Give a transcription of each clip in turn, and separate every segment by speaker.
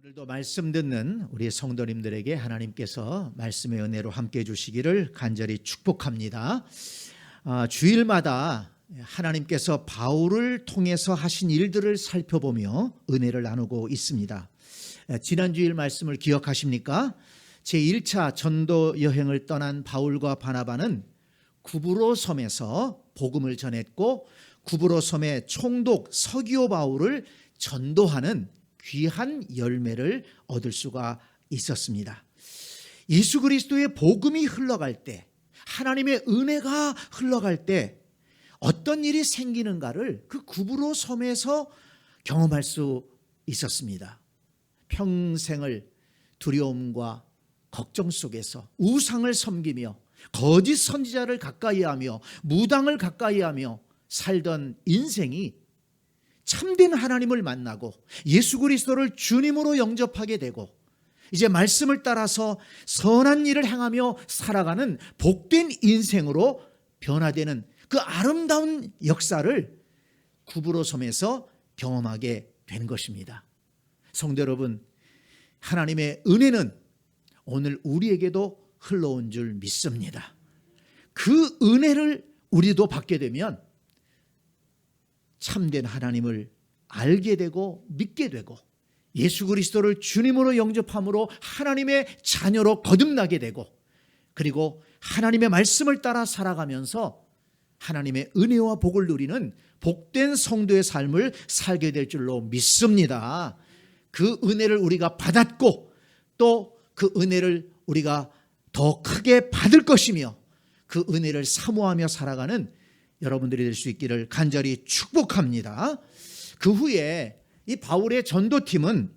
Speaker 1: 오늘도 말씀 듣는 우리 성도님들에게 하나님께서 말씀의 은혜로 함께해 주시기를 간절히 축복합니다. 주일마다 하나님께서 바울을 통해서 하신 일들을 살펴보며 은혜를 나누고 있습니다. 지난 주일 말씀을 기억하십니까? 제1차 전도 여행을 떠난 바울과 바나바는 구브로 섬에서 복음을 전했고, 구브로 섬의 총독 서기오 바울을 전도하는 귀한 열매를 얻을 수가 있었습니다. 예수 그리스도의 복음이 흘러갈 때, 하나님의 은혜가 흘러갈 때 어떤 일이 생기는가를 그 구브로 섬에서 경험할 수 있었습니다. 평생을 두려움과 걱정 속에서 우상을 섬기며 거짓 선지자를 가까이하며 무당을 가까이하며 살던 인생이 참된 하나님을 만나고 예수 그리스도를 주님으로 영접하게 되고, 이제 말씀을 따라서 선한 일을 행하며 살아가는 복된 인생으로 변화되는 그 아름다운 역사를 구브로 섬에서 경험하게 된 것입니다. 성도 여러분, 하나님의 은혜는 오늘 우리에게도 흘러온 줄 믿습니다. 그 은혜를 우리도 받게 되면 참된 하나님을 알게 되고 믿게 되고 예수 그리스도를 주님으로 영접함으로 하나님의 자녀로 거듭나게 되고, 그리고 하나님의 말씀을 따라 살아가면서 하나님의 은혜와 복을 누리는 복된 성도의 삶을 살게 될 줄로 믿습니다. 그 은혜를 우리가 받았고 또 그 은혜를 우리가 더 크게 받을 것이며 그 은혜를 사모하며 살아가는 여러분들이 될 수 있기를 간절히 축복합니다. 그 후에 이 바울의 전도팀은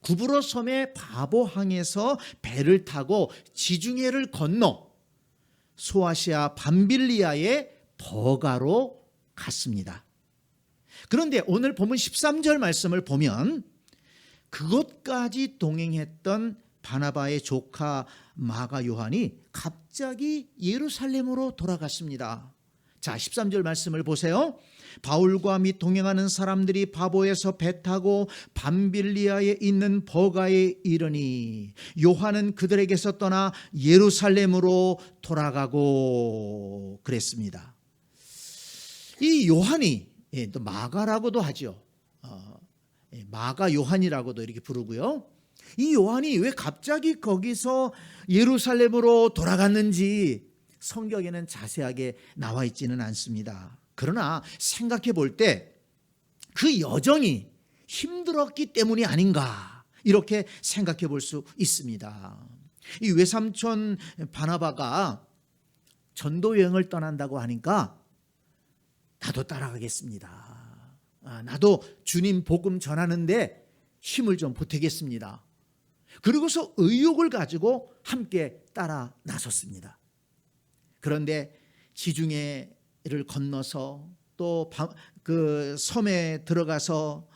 Speaker 1: 구브로 섬의 바보항에서 배를 타고 지중해를 건너 소아시아 밤빌리아의 버가로 갔습니다. 그런데 오늘 본문 13절 말씀을 보면 그곳까지 동행했던 바나바의 조카 마가 요한이 갑자기 예루살렘으로 돌아갔습니다. 자, 13절 말씀을 보세요. 바울과 및 동행하는 사람들이 바보에서 배 타고 밤빌리아에 있는 버가에 이르니 요한은 그들에게서 떠나 예루살렘으로 돌아가고 그랬습니다. 이 요한이 또 마가라고도 하죠. 마가 요한이라고도 이렇게 부르고요. 이 요한이 왜 갑자기 거기서 예루살렘으로 돌아갔는지 성경에는 자세하게 나와 있지는 않습니다. 그러나 생각해 볼 때 그 여정이 힘들었기 때문이 아닌가, 이렇게 생각해 볼 수 있습니다. 이 외삼촌 바나바가 전도 여행을 떠난다고 하니까 나도 따라가겠습니다. 나도 주님 복음 전하는데 힘을 좀 보태겠습니다. 그리고서 의욕을 가지고 함께 따라 나섰습니다. 그런데 지중해를 건너서 또 그 섬에 들어가서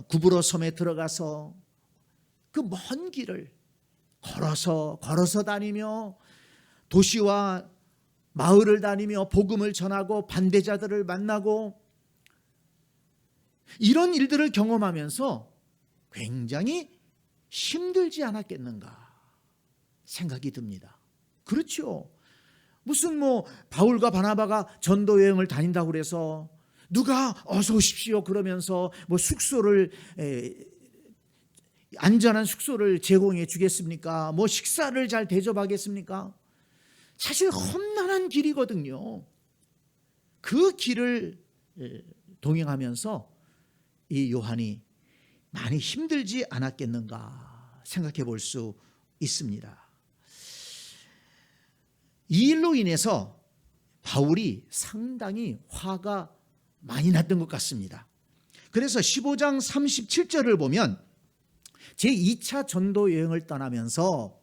Speaker 1: 구브로 섬에 들어가서 그 먼 길을 걸어서 다니며 도시와 마을을 다니며 복음을 전하고 반대자들을 만나고 이런 일들을 경험하면서 굉장히 힘들지 않았겠는가 생각이 듭니다. 그렇죠. 무슨 바울과 바나바가 전도 여행을 다닌다고 그래서 누가 어서 오십시오 그러면서 숙소를 안전한 숙소를 제공해 주겠습니까? 식사를 잘 대접하겠습니까? 사실 험난한 길이거든요. 그 길을 동행하면서 이 요한이 많이 힘들지 않았겠는가 생각해 볼 수 있습니다. 이 일로 인해서 바울이 상당히 화가 많이 났던 것 같습니다. 그래서 15장 37절을 보면 제2차 전도 여행을 떠나면서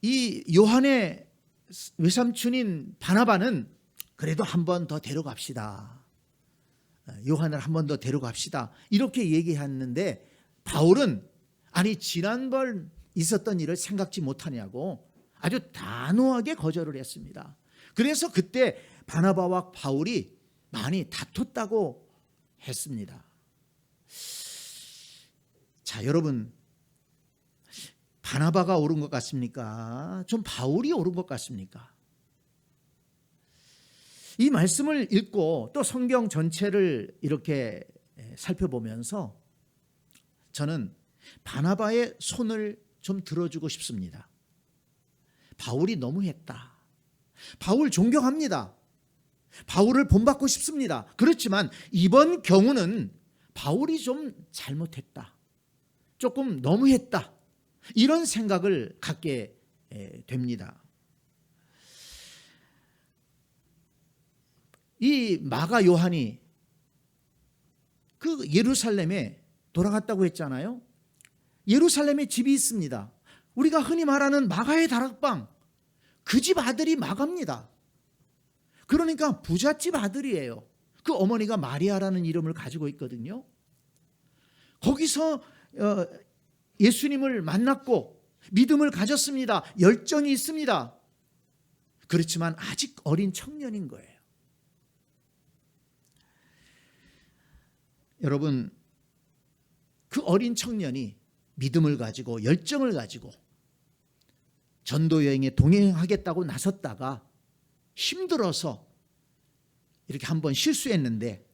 Speaker 1: 이 요한의 외삼촌인 바나바는 그래도 한 번 더 데려갑시다. 요한을 한 번 더 데려갑시다. 이렇게 얘기했는데 바울은 아니 지난번 있었던 일을 생각지 못하냐고 아주 단호하게 거절을 했습니다. 그래서 그때 바나바와 바울이 많이 다퉜다고 했습니다. 자, 여러분, 바나바가 옳은 것 같습니까? 좀 바울이 옳은 것 같습니까? 이 말씀을 읽고 또 성경 전체를 이렇게 살펴보면서 저는 바나바의 손을 좀 들어주고 싶습니다. 바울이 너무했다. 바울 존경합니다. 바울을 본받고 싶습니다. 그렇지만 이번 경우는 바울이 좀 잘못했다. 조금 너무했다. 이런 생각을 갖게 됩니다. 이 마가 요한이 그 예루살렘에 돌아갔다고 했잖아요. 예루살렘에 집이 있습니다. 우리가 흔히 말하는 마가의 다락방, 그 집 아들이 마가입니다. 그러니까 부잣집 아들이에요. 그 어머니가 마리아라는 이름을 가지고 있거든요. 거기서 예수님을 만났고 믿음을 가졌습니다. 열정이 있습니다. 그렇지만 아직 어린 청년인 거예요. 여러분, 그 어린 청년이 믿음을 가지고 열정을 가지고 전도 여행에 동행하겠다고 나섰다가 힘들어서 이렇게 한번 실수했는데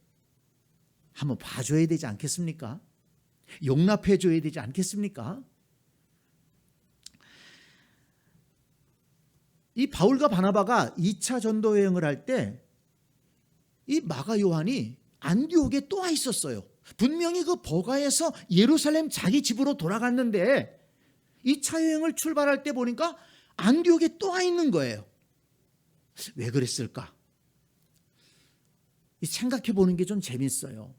Speaker 1: 한번 봐줘야 되지 않겠습니까? 용납해 줘야 되지 않겠습니까? 이 바울과 바나바가 2차 전도 여행을 할 때 이 마가 요한이 안디옥에 또 와 있었어요. 분명히 그 버가에서 예루살렘 자기 집으로 돌아갔는데 2차 여행을 출발할 때 보니까 안디옥에 또 와 있는 거예요. 왜 그랬을까? 생각해 보는 게 좀 재밌어요.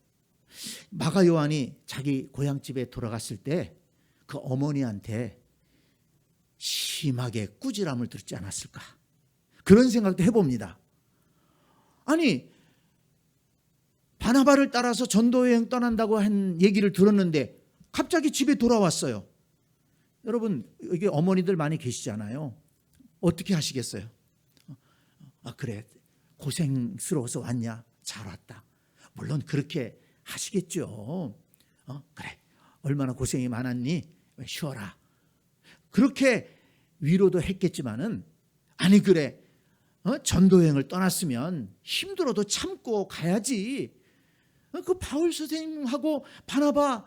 Speaker 1: 마가 요한이 자기 고향집에 돌아갔을 때 그 어머니한테 심하게 꾸지람을 들지 않았을까? 그런 생각도 해봅니다. 아니, 바나바를 따라서 전도여행 떠난다고 한 얘기를 들었는데 갑자기 집에 돌아왔어요. 여러분, 여기 어머니들 많이 계시잖아요. 어떻게 하시겠어요? 그래, 고생스러워서 왔냐? 잘 왔다. 물론 그렇게 하시겠죠. 그래, 얼마나 고생이 많았니? 쉬어라. 그렇게 위로도 했겠지만은, 아니 그래, 전도여행을 떠났으면 힘들어도 참고 가야지. 그 바울 선생님하고 바나바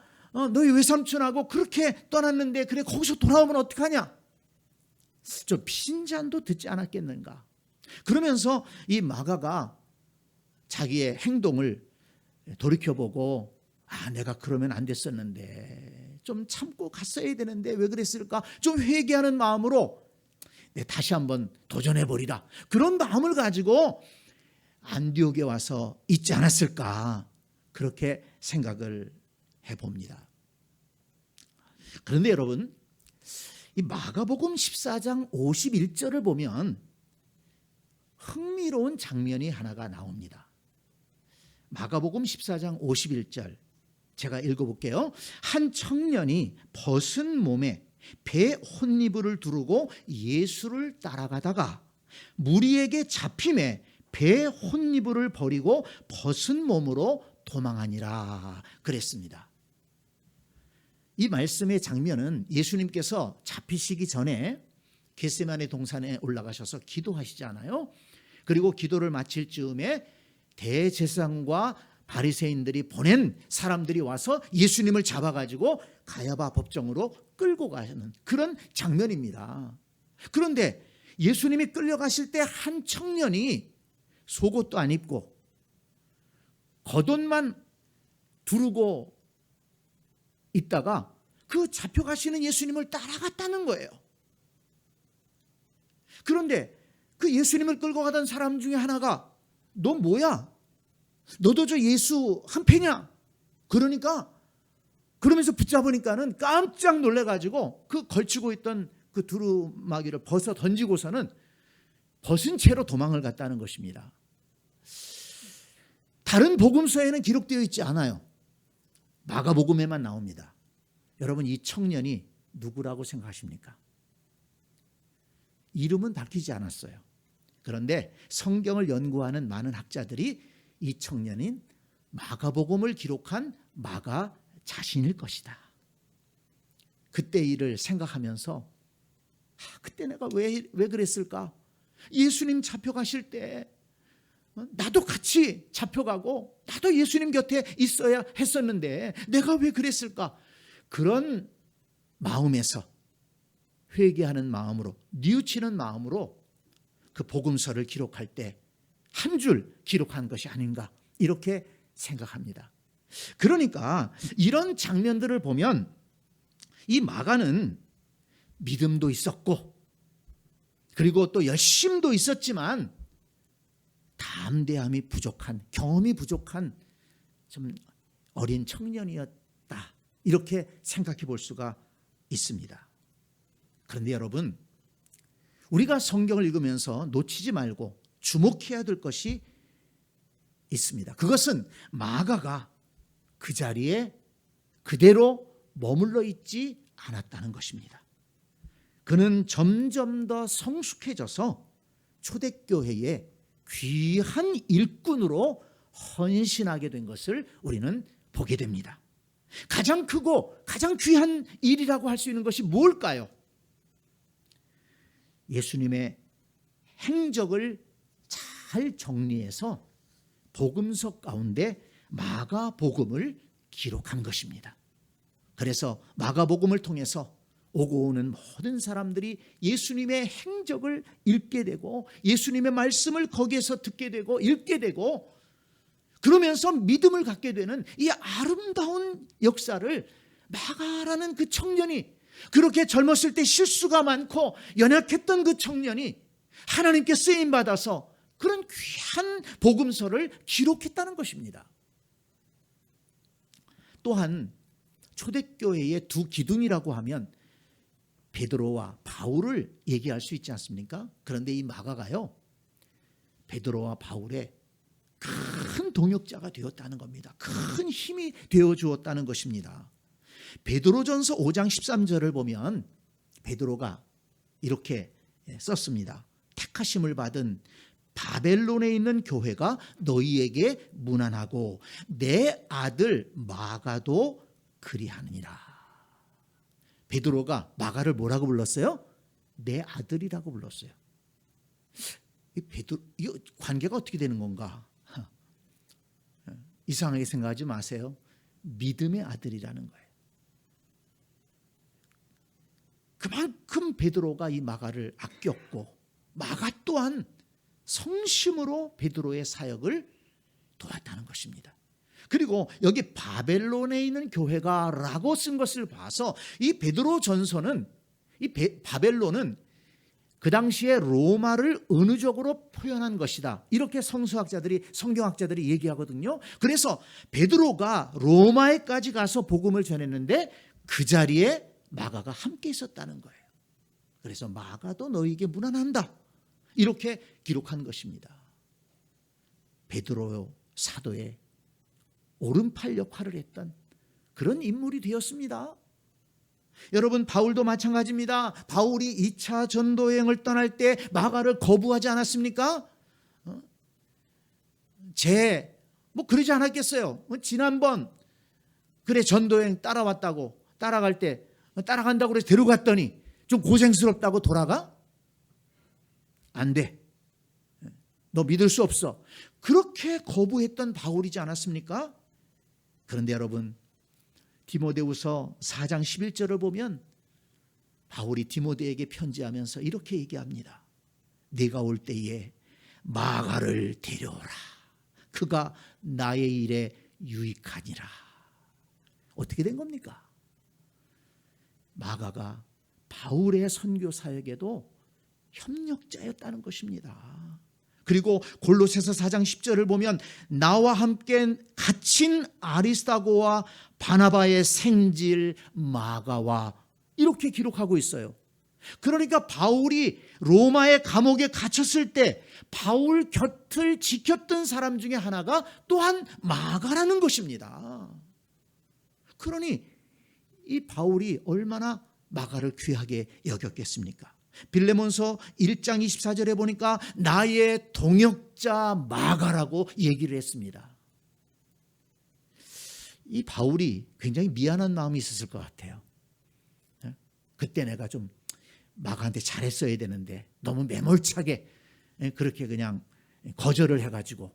Speaker 1: 너희 외삼촌하고 그렇게 떠났는데 그래 거기서 돌아오면 어떡하냐? 좀 핀잔도 듣지 않았겠는가? 그러면서 이 마가가 자기의 행동을 돌이켜보고 내가 그러면 안 됐었는데 좀 참고 갔어야 되는데 왜 그랬을까? 좀 회개하는 마음으로 다시 한번 도전해보리라. 그런 마음을 가지고 안디옥에 와서 있지 않았을까? 그렇게 생각을 해봅니다. 그런데 여러분, 이 마가복음 14장 51절을 보면 흥미로운 장면이 하나가 나옵니다. 마가복음 14장 51절 제가 읽어볼게요. 한 청년이 벗은 몸에 배 혼니부를 두르고 예수를 따라가다가 무리에게 잡힘에 배 혼니부를 버리고 벗은 몸으로 도망하니라 그랬습니다. 이 말씀의 장면은 예수님께서 잡히시기 전에 겟세마네 동산에 올라가셔서 기도하시잖아요. 그리고 기도를 마칠 즈음에 대제사장과 바리새인들이 보낸 사람들이 와서 예수님을 잡아가지고 가야바 법정으로 끌고 가는 그런 장면입니다. 그런데 예수님이 끌려가실 때 한 청년이 속옷도 안 입고 겉옷만 두르고 있다가 그 잡혀가시는 예수님을 따라갔다는 거예요. 그런데 그 예수님을 끌고 가던 사람 중에 하나가 너 뭐야? 너도 저 예수 한패냐? 그러면서 붙잡으니까는 깜짝 놀래가지고 그 걸치고 있던 그 두루마기를 벗어 던지고서는 벗은 채로 도망을 갔다는 것입니다. 다른 복음서에는 기록되어 있지 않아요. 마가복음에만 나옵니다. 여러분, 이 청년이 누구라고 생각하십니까? 이름은 밝히지 않았어요. 그런데 성경을 연구하는 많은 학자들이 이 청년인 마가복음을 기록한 마가 자신일 것이다. 그때 일을 생각하면서 그때 내가 왜 그랬을까? 예수님 잡혀가실 때 나도 같이 잡혀가고 나도 예수님 곁에 있어야 했었는데 내가 왜 그랬을까? 그런 마음에서 회개하는 마음으로, 뉘우치는 마음으로 그 복음서를 기록할 때 한 줄 기록한 것이 아닌가 이렇게 생각합니다. 그러니까 이런 장면들을 보면 이 마가는 믿음도 있었고 그리고 또 열심도 있었지만 담대함이 부족한, 경험이 부족한 좀 어린 청년이었다 이렇게 생각해 볼 수가 있습니다. 그런데 여러분, 우리가 성경을 읽으면서 놓치지 말고 주목해야 될 것이 있습니다. 그것은 마가가 그 자리에 그대로 머물러 있지 않았다는 것입니다. 그는 점점 더 성숙해져서 초대교회의 귀한 일꾼으로 헌신하게 된 것을 우리는 보게 됩니다. 가장 크고 가장 귀한 일이라고 할 수 있는 것이 뭘까요? 예수님의 행적을 잘 정리해서 복음서 가운데 마가복음을 기록한 것입니다. 그래서 마가복음을 통해서 오고 오는 모든 사람들이 예수님의 행적을 읽게 되고 예수님의 말씀을 거기에서 듣게 되고 읽게 되고 그러면서 믿음을 갖게 되는 이 아름다운 역사를 마가라는 그 청년이, 그렇게 젊었을 때 실수가 많고 연약했던 그 청년이 하나님께 쓰임받아서 그런 귀한 복음서를 기록했다는 것입니다. 또한 초대교회의 두 기둥이라고 하면 베드로와 바울을 얘기할 수 있지 않습니까? 그런데 이 마가가요, 베드로와 바울의 큰 동역자가 되었다는 겁니다. 큰 힘이 되어 주었다는 것입니다. 베드로전서 5장 13절을 보면 베드로가 이렇게 썼습니다. 택하심을 받은 바벨론에 있는 교회가 너희에게 문안하고 내 아들 마가도 그리하느니라. 베드로가 마가를 뭐라고 불렀어요? 내 아들이라고 불렀어요. 이 관계가 어떻게 되는 건가? 이상하게 생각하지 마세요. 믿음의 아들이라는 거예요. 그만큼 베드로가 이 마가를 아꼈고 마가 또한 성심으로 베드로의 사역을 도왔다는 것입니다. 그리고 여기 바벨론에 있는 교회가 라고 쓴 것을 봐서 이 베드로 전서는, 바벨론은 그 당시에 로마를 은유적으로 표현한 것이다, 이렇게 성경학자들이 얘기하거든요. 그래서 베드로가 로마에까지 가서 복음을 전했는데 그 자리에 마가가 함께 있었다는 거예요. 그래서 마가도 너희에게 문안한다, 이렇게 기록한 것입니다. 베드로 사도의 오른팔 역할을 했던 그런 인물이 되었습니다. 여러분, 바울도 마찬가지입니다. 바울이 2차 전도여행을 떠날 때 마가를 거부하지 않았습니까? 그러지 않았겠어요. 지난번 그래 전도여행 따라갈 때 따라간다고 그래서 데려갔더니 좀 고생스럽다고 돌아가? 안 돼. 너 믿을 수 없어. 그렇게 거부했던 바울이지 않았습니까? 그런데 여러분, 디모데후서 4장 11절을 보면 바울이 디모데에게 편지하면서 이렇게 얘기합니다. 네가 올 때에 마가를 데려오라. 그가 나의 일에 유익하니라. 어떻게 된 겁니까? 마가가 바울의 선교 사역에도 협력자였다는 것입니다. 그리고 골로새서 4장 10절을 보면 나와 함께 갇힌 아리스다고와 바나바의 생질 마가와, 이렇게 기록하고 있어요. 그러니까 바울이 로마의 감옥에 갇혔을 때 바울 곁을 지켰던 사람 중에 하나가 또한 마가라는 것입니다. 그러니 이 바울이 얼마나 마가를 귀하게 여겼겠습니까? 빌레몬서 1장 24절에 보니까 나의 동역자 마가라고 얘기를 했습니다. 이 바울이 굉장히 미안한 마음이 있었을 것 같아요. 그때 내가 좀 마가한테 잘했어야 되는데 너무 매몰차게 그렇게 그냥 거절을 해가지고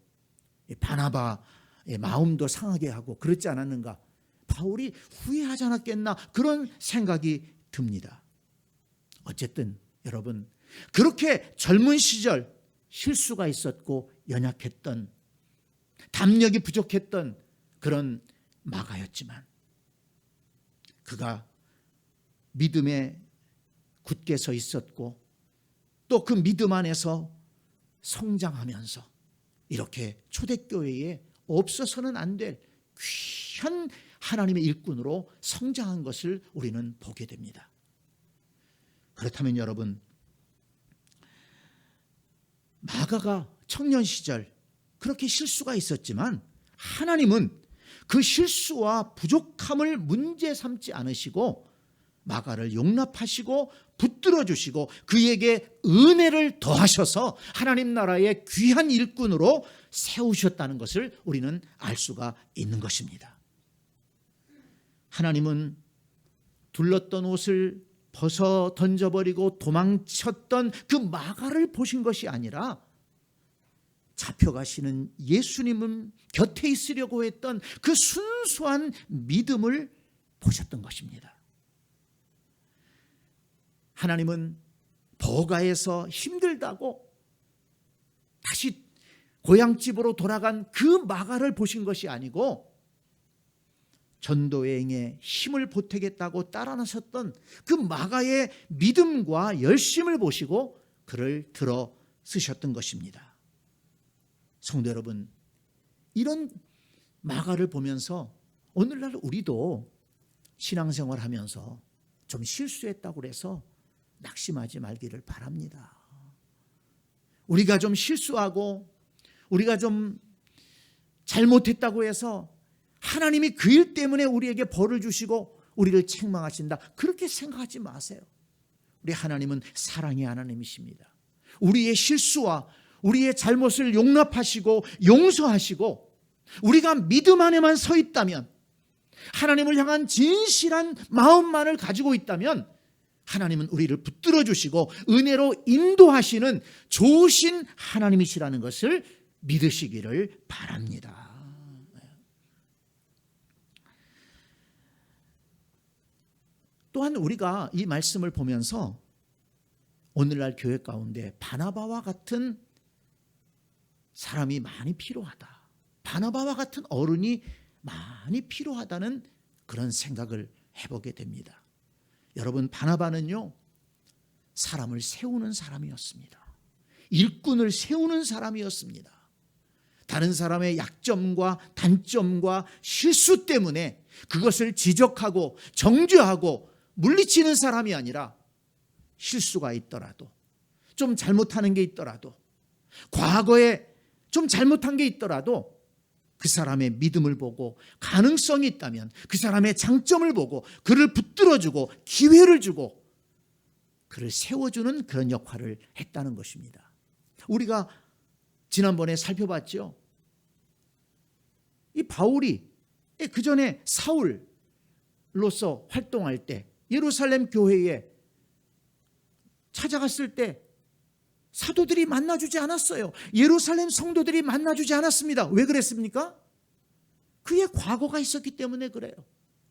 Speaker 1: 바나바의 마음도 상하게 하고 그렇지 않았는가. 바울이 후회하지 않았겠나 그런 생각이 듭니다. 어쨌든 여러분, 그렇게 젊은 시절 실수가 있었고 연약했던, 담력이 부족했던 그런 마가였지만 그가 믿음에 굳게 서 있었고 또 그 믿음 안에서 성장하면서 이렇게 초대교회에 없어서는 안 될 귀한 하나님의 일꾼으로 성장한 것을 우리는 보게 됩니다. 그렇다면 여러분, 마가가 청년 시절 그렇게 실수가 있었지만 하나님은 그 실수와 부족함을 문제 삼지 않으시고 마가를 용납하시고 붙들어 주시고 그에게 은혜를 더하셔서 하나님 나라의 귀한 일꾼으로 세우셨다는 것을 우리는 알 수가 있는 것입니다. 하나님은 둘렀던 옷을 벗어 던져버리고 도망쳤던 그 마가를 보신 것이 아니라 잡혀가시는 예수님은 곁에 있으려고 했던 그 순수한 믿음을 보셨던 것입니다. 하나님은 버가에서 힘들다고 다시 고향집으로 돌아간 그 마가를 보신 것이 아니고 전도여행에 힘을 보태겠다고 따라 나섰던 그 마가의 믿음과 열심을 보시고 그를 들어 쓰셨던 것입니다. 성도 여러분, 이런 마가를 보면서 오늘날 우리도 신앙생활 하면서 좀 실수했다고 해서 낙심하지 말기를 바랍니다. 우리가 좀 실수하고 우리가 좀 잘못했다고 해서 하나님이 그 일 때문에 우리에게 벌을 주시고 우리를 책망하신다, 그렇게 생각하지 마세요. 우리 하나님은 사랑의 하나님이십니다. 우리의 실수와 우리의 잘못을 용납하시고 용서하시고 우리가 믿음 안에만 서 있다면, 하나님을 향한 진실한 마음만을 가지고 있다면 하나님은 우리를 붙들어 주시고 은혜로 인도하시는 좋으신 하나님이시라는 것을 믿으시기를 바랍니다. 또한 우리가 이 말씀을 보면서 오늘날 교회 가운데 바나바와 같은 사람이 많이 필요하다, 바나바와 같은 어른이 많이 필요하다는 그런 생각을 해보게 됩니다. 여러분, 바나바는요, 사람을 세우는 사람이었습니다. 일꾼을 세우는 사람이었습니다. 다른 사람의 약점과 단점과 실수 때문에 그것을 지적하고 정죄하고 물리치는 사람이 아니라, 실수가 있더라도, 좀 잘못하는 게 있더라도, 과거에 좀 잘못한 게 있더라도 그 사람의 믿음을 보고 가능성이 있다면 그 사람의 장점을 보고 그를 붙들어주고 기회를 주고 그를 세워주는 그런 역할을 했다는 것입니다. 우리가 지난번에 살펴봤죠. 이 바울이 그 전에 사울로서 활동할 때 예루살렘 교회에 찾아갔을 때 사도들이 만나주지 않았어요. 예루살렘 성도들이 만나주지 않았습니다. 왜 그랬습니까? 그의 과거가 있었기 때문에 그래요.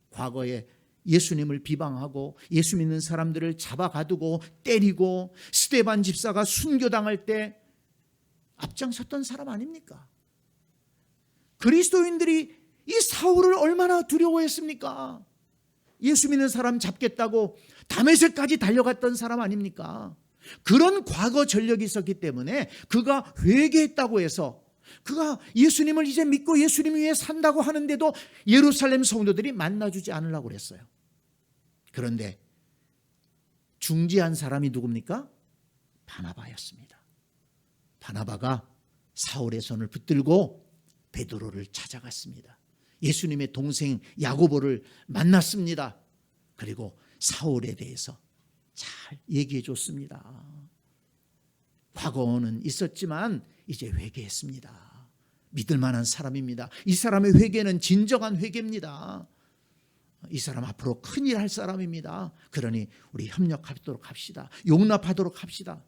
Speaker 1: 과거에 예수님을 비방하고 예수 믿는 사람들을 잡아가두고 때리고 스데반 집사가 순교당할 때 앞장섰던 사람 아닙니까? 그리스도인들이 이 사울을 얼마나 두려워했습니까? 예수 믿는 사람 잡겠다고 다메섹까지 달려갔던 사람 아닙니까? 그런 과거 전력이 있었기 때문에 그가 회개했다고 해서 그가 예수님을 이제 믿고 예수님 위해 산다고 하는데도 예루살렘 성도들이 만나주지 않으려고 그랬어요. 그런데 중지한 사람이 누굽니까? 바나바였습니다. 바나바가 사울의 손을 붙들고 베드로를 찾아갔습니다. 예수님의 동생 야고보를 만났습니다. 그리고 사울에 대해서 잘 얘기해 줬습니다. 과거는 있었지만 이제 회개했습니다. 믿을 만한 사람입니다. 이 사람의 회개는 진정한 회개입니다. 이 사람 앞으로 큰일 할 사람입니다. 그러니 우리 협력하도록 합시다. 용납하도록 합시다.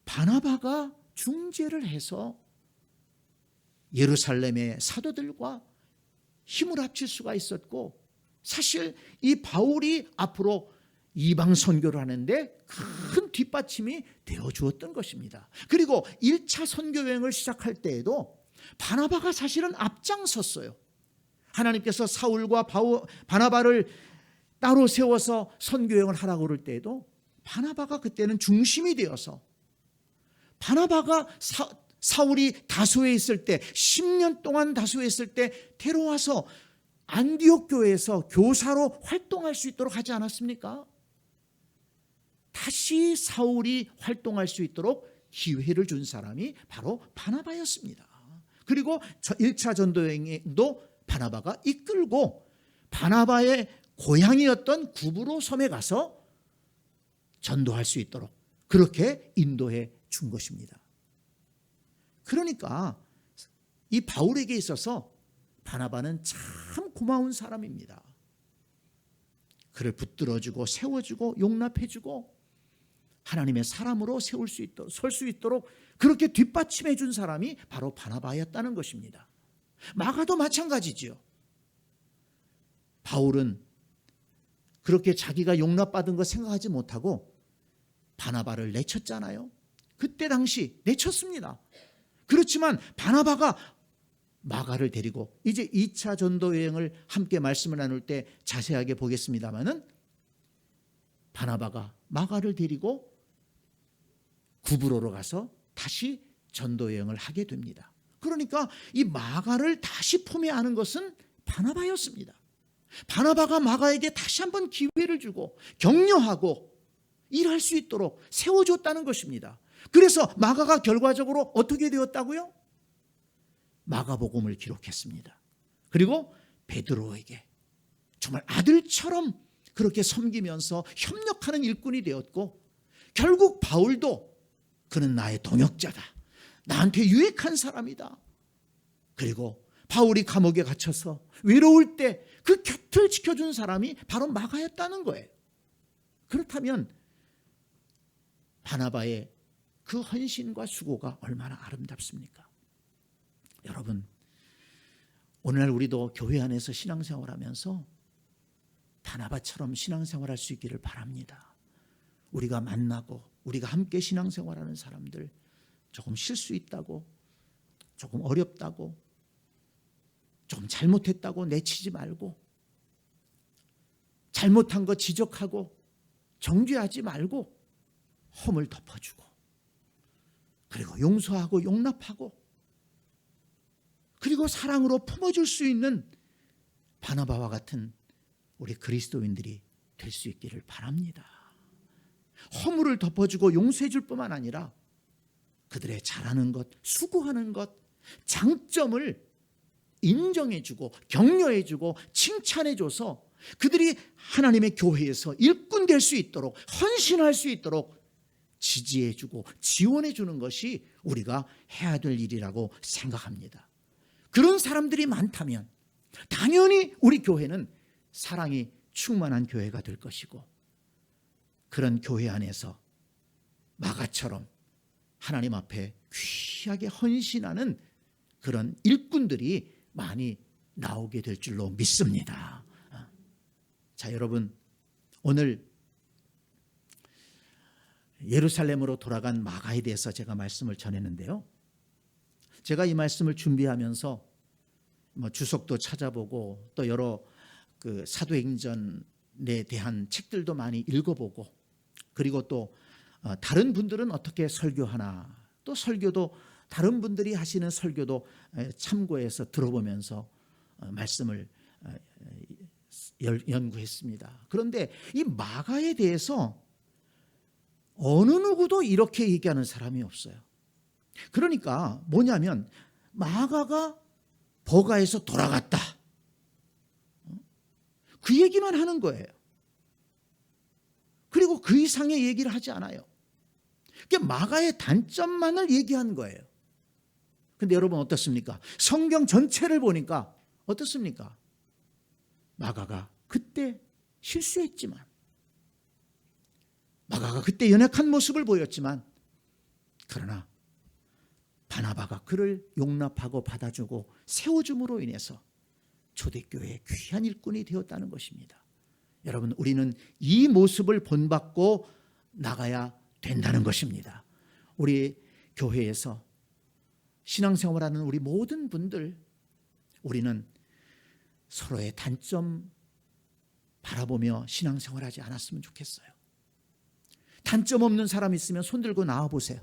Speaker 1: 바나바가 중재를 해서 예루살렘의 사도들과 힘을 합칠 수가 있었고, 사실 이 바울이 앞으로 이방 선교를 하는데 큰 뒷받침이 되어 주었던 것입니다. 그리고 1차 선교 여행을 시작할 때에도 바나바가 사실은 앞장섰어요. 하나님께서 사울과 바나바를 따로 세워서 선교 여행을 하라고 그럴 때에도 바나바가 그때는 중심이 되어서, 바나바가 사울이 다소에 있을 때 10년 동안 다소에 있을 때 데려와서 안디옥 교회에서 교사로 활동할 수 있도록 하지 않았습니까? 다시 사울이 활동할 수 있도록 기회를 준 사람이 바로 바나바였습니다. 그리고 1차 전도여행도 바나바가 이끌고 바나바의 고향이었던 구브로 섬에 가서 전도할 수 있도록 그렇게 인도해 준 것입니다. 그러니까 이 바울에게 있어서 바나바는 참 고마운 사람입니다. 그를 붙들어주고 세워주고 용납해주고 하나님의 사람으로 설 수 있도록 그렇게 뒷받침해 준 사람이 바로 바나바였다는 것입니다. 마가도 마찬가지지요. 바울은 그렇게 자기가 용납받은 거 생각하지 못하고 바나바를 내쳤잖아요. 그때 당시 내쳤습니다. 그렇지만 바나바가 마가를 데리고 이제 2차 전도 여행을 함께 말씀을 나눌 때 자세하게 보겠습니다마는, 바나바가 마가를 데리고 구브로로 가서 다시 전도 여행을 하게 됩니다. 그러니까 이 마가를 다시 품에 안은 것은 바나바였습니다. 바나바가 마가에게 다시 한번 기회를 주고 격려하고 일할 수 있도록 세워줬다는 것입니다. 그래서 마가가 결과적으로 어떻게 되었다고요? 마가복음을 기록했습니다. 그리고 베드로에게 정말 아들처럼 그렇게 섬기면서 협력하는 일꾼이 되었고, 결국 바울도 그는 나의 동역자다, 나한테 유익한 사람이다. 그리고 바울이 감옥에 갇혀서 외로울 때 그 곁을 지켜준 사람이 바로 마가였다는 거예요. 그렇다면 바나바의 그 헌신과 수고가 얼마나 아름답습니까? 여러분, 오늘날 우리도 교회 안에서 신앙생활하면서 바나바처럼 신앙생활할 수 있기를 바랍니다. 우리가 만나고 우리가 함께 신앙생활하는 사람들, 조금 실수 있다고, 조금 어렵다고, 조금 잘못했다고 내치지 말고, 잘못한 거 지적하고 정죄하지 말고 험을 덮어주고, 그리고 용서하고 용납하고, 그리고 사랑으로 품어줄 수 있는 바나바와 같은 우리 그리스도인들이 될 수 있기를 바랍니다. 허물을 덮어주고 용서해줄 뿐만 아니라 그들의 잘하는 것, 수고하는 것, 장점을 인정해주고 격려해주고 칭찬해줘서 그들이 하나님의 교회에서 일꾼 될 수 있도록, 헌신할 수 있도록 지지해주고 지원해주는 것이 우리가 해야 될 일이라고 생각합니다. 그런 사람들이 많다면 당연히 우리 교회는 사랑이 충만한 교회가 될 것이고, 그런 교회 안에서 마가처럼 하나님 앞에 귀하게 헌신하는 그런 일꾼들이 많이 나오게 될 줄로 믿습니다. 자, 여러분, 오늘 예루살렘으로 돌아간 마가에 대해서 제가 말씀을 전했는데요. 제가 이 말씀을 준비하면서 주석도 찾아보고 또 여러 그 사도행전에 대한 책들도 많이 읽어보고, 그리고 또 다른 분들은 어떻게 설교하나, 또 설교도 다른 분들이 하시는 설교도 참고해서 들어보면서 말씀을 연구했습니다. 그런데 이 마가에 대해서 어느 누구도 이렇게 얘기하는 사람이 없어요. 그러니까 뭐냐면 마가가 버가에서 돌아갔다, 그 얘기만 하는 거예요. 그리고 그 이상의 얘기를 하지 않아요. 그러니까 마가의 단점만을 얘기한 거예요. 근데 여러분 어떻습니까? 성경 전체를 보니까 어떻습니까? 마가가 그때 실수했지만, 마가가 그때 연약한 모습을 보였지만, 그러나 바나바가 그를 용납하고 받아주고 세워줌으로 인해서 초대교회의 귀한 일꾼이 되었다는 것입니다. 여러분, 우리는 이 모습을 본받고 나가야 된다는 것입니다. 우리 교회에서 신앙생활하는 우리 모든 분들, 우리는 서로의 단점 바라보며 신앙생활하지 않았으면 좋겠어요. 단점 없는 사람 있으면 손들고 나와보세요.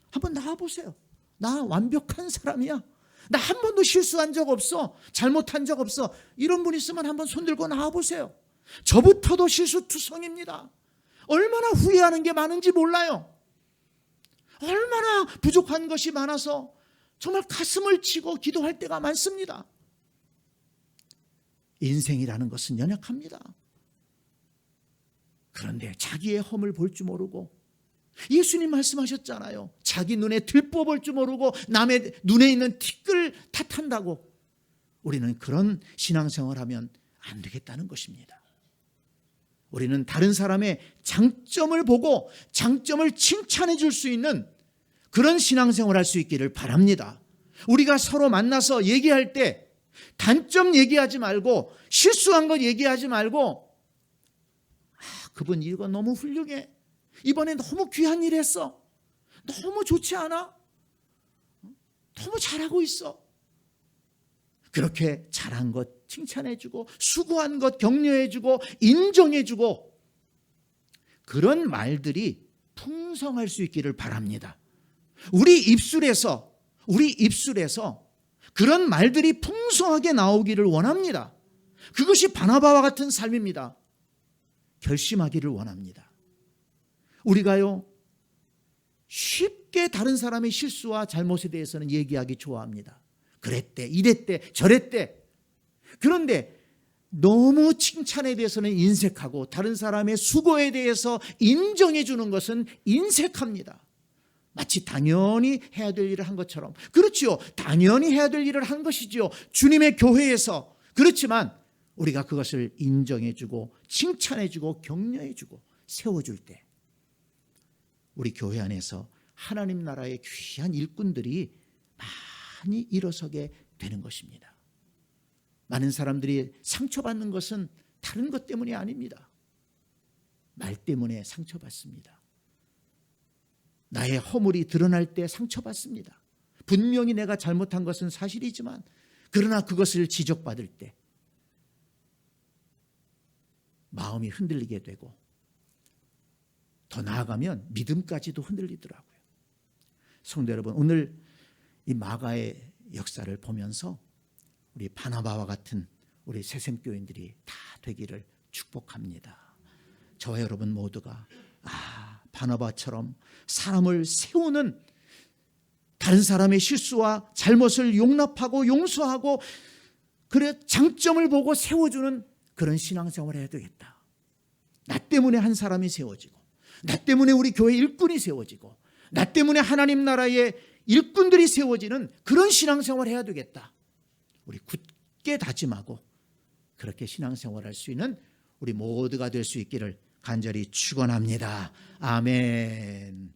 Speaker 1: 한번 나와보세요. 나 완벽한 사람이야. 나 한 번도 실수한 적 없어. 잘못한 적 없어. 이런 분 있으면 한번 손들고 나와보세요. 저부터도 실수투성입니다. 얼마나 후회하는 게 많은지 몰라요. 얼마나 부족한 것이 많아서 정말 가슴을 치고 기도할 때가 많습니다. 인생이라는 것은 연약합니다. 그런데 자기의 험을 볼 줄 모르고, 예수님 말씀하셨잖아요. 자기 눈에 들보볼 줄 모르고 남의 눈에 있는 티끌 탓한다고. 우리는 그런 신앙생활하면 안 되겠다는 것입니다. 우리는 다른 사람의 장점을 보고 장점을 칭찬해 줄 수 있는 그런 신앙생활을 할 수 있기를 바랍니다. 우리가 서로 만나서 얘기할 때 단점 얘기하지 말고, 실수한 것 얘기하지 말고, 그분 이거 너무 훌륭해. 이번에 너무 귀한 일 했어. 너무 좋지 않아? 너무 잘하고 있어. 그렇게 잘한 것 칭찬해주고, 수고한 것 격려해주고, 인정해주고, 그런 말들이 풍성할 수 있기를 바랍니다. 우리 입술에서 그런 말들이 풍성하게 나오기를 원합니다. 그것이 바나바와 같은 삶입니다. 결심하기를 원합니다. 우리가요, 쉽게 다른 사람의 실수와 잘못에 대해서는 얘기하기 좋아합니다. 그랬대, 이랬대, 저랬대. 그런데 너무 칭찬에 대해서는 인색하고 다른 사람의 수고에 대해서 인정해 주는 것은 인색합니다. 마치 당연히 해야 될 일을 한 것처럼. 그렇지요. 당연히 해야 될 일을 한 것이지요. 주님의 교회에서. 그렇지만 우리가 그것을 인정해 주고 칭찬해 주고 격려해 주고 세워줄 때, 우리 교회 안에서 하나님 나라의 귀한 일꾼들이 많이 일어서게 되는 것입니다. 많은 사람들이 상처받는 것은 다른 것 때문이 아닙니다. 말 때문에 상처받습니다. 나의 허물이 드러날 때 상처받습니다. 분명히 내가 잘못한 것은 사실이지만, 그러나 그것을 지적받을 때 마음이 흔들리게 되고, 더 나아가면 믿음까지도 흔들리더라고요. 성도 여러분, 오늘 이 마가의 역사를 보면서 우리 바나바와 같은 우리 새생교인들이 다 되기를 축복합니다. 저와 여러분 모두가 바나바처럼 사람을 세우는, 다른 사람의 실수와 잘못을 용납하고 용서하고 그래 장점을 보고 세워주는 그런 신앙생활을 해야 되겠다. 나 때문에 한 사람이 세워지고, 나 때문에 우리 교회 일꾼이 세워지고, 나 때문에 하나님 나라의 일꾼들이 세워지는 그런 신앙생활을 해야 되겠다. 우리 굳게 다짐하고 그렇게 신앙생활할 수 있는 우리 모두가 될 수 있기를 간절히 축원합니다. 아멘.